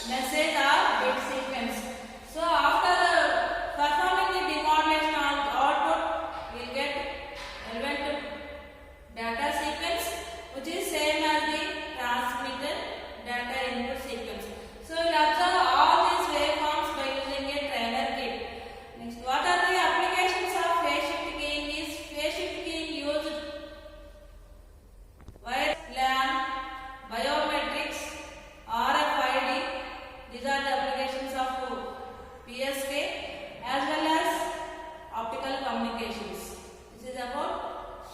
message or bit sequence. So after performing the demodulation output, we'll get relevant data sequence, which is same as the transmitted data input sequence. So we'll observe all these waveforms by using a trainer kit. Next, what are the applications of phase shift keying? Is phase shift keying used wire LAN, biometrics, RFID? These are the applications of PSK as well as optical communications. This is about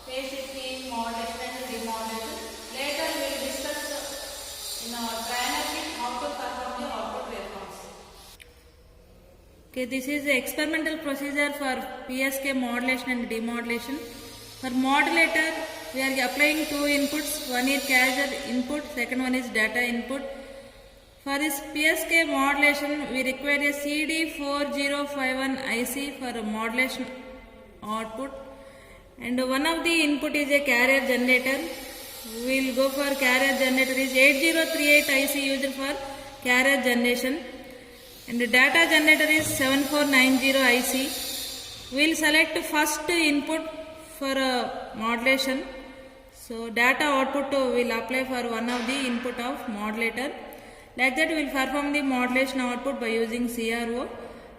phase shift keying, modulation and demodulation. Later we will discuss in our trainer kit how to perform the output waveforms. Okay, this is the experimental procedure for PSK modulation and demodulation. For modulator, we are applying two inputs. One is carrier input, second one is data input. For this PSK modulation, we require a CD4051 IC for a modulation output, and one of the input is a carrier generator. We will go for carrier generator is 8038 IC used for carrier generation, and the data generator is 7490 IC. We will select first input for modulation. So data output will apply for one of the input of modulator. Like that we will perform the modulation output by using CRO.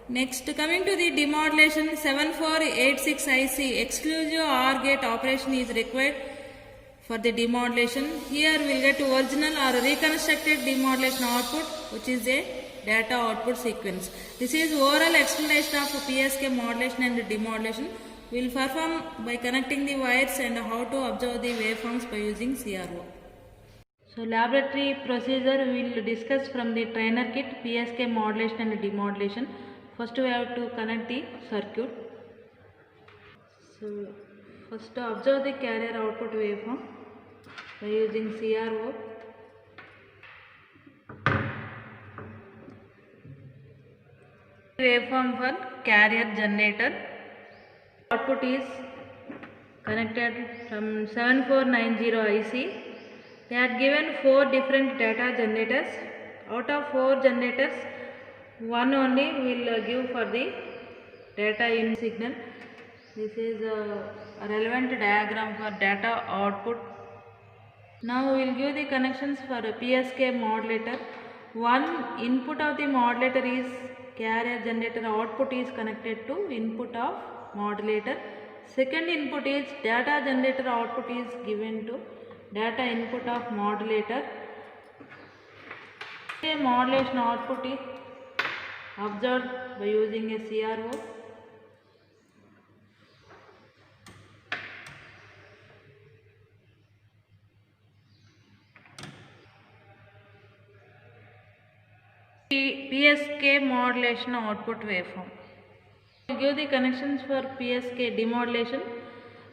Next, coming to the demodulation, 7486 IC exclusive OR gate operation is required for the demodulation. Here we will get original or reconstructed demodulation output, which is a data output sequence. This is overall explanation of PSK modulation and demodulation. We will perform by connecting the wires and how to observe the waveforms by using CRO. So laboratory procedure we will discuss from the trainer kit, PSK modulation and demodulation. First we have to connect the circuit. So first observe the carrier output waveform by using CRO. Waveform for carrier generator. Output is connected from 7490 IC. They are given 4 different data generators. Out of 4 generators, one only will give for the data in signal. This is a relevant diagram for data output. Now we will give the connections for a PSK modulator. One input of the modulator is carrier generator, output is connected to input of modulator. Second input is data generator, output is given to data input of modulator. A modulation output is observed by using a CRO. PSK modulation output waveform. We give the connections for PSK demodulation,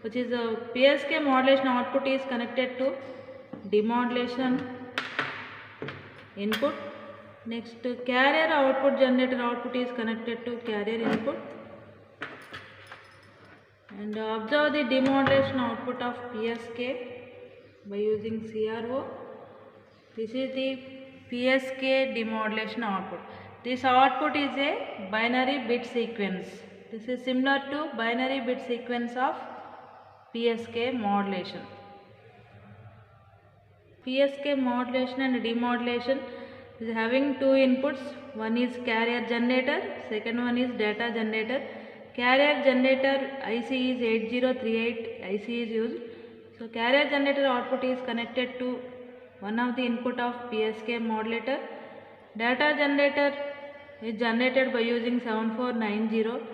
which is a PSK modulation output is connected to demodulation input. Next, carrier output generator output is connected to carrier input, and observe the demodulation output of PSK by using CRO. This is the PSK demodulation output. This output is a binary bit sequence. This is similar to binary bit sequence of PSK modulation. PSK modulation and demodulation is having two inputs. One is carrier generator, second one is data generator. Carrier generator IC is 8038 IC is used. So carrier generator output is connected to one of the input of PSK modulator. Data generator is generated by using 7490.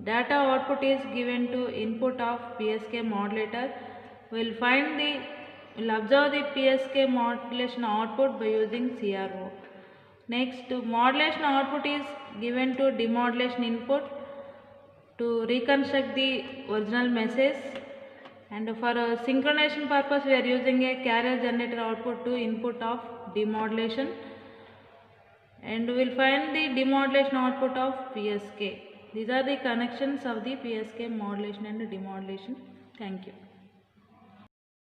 Data output is given to input of PSK modulator. We will observe the PSK modulation output by using CRO. Next, modulation output is given to demodulation input to reconstruct the original message, and for synchronization purpose we are using a carrier generator output to input of demodulation, and we will find the demodulation output of PSK. These are the connections of the PSK modulation and demodulation. Thank you.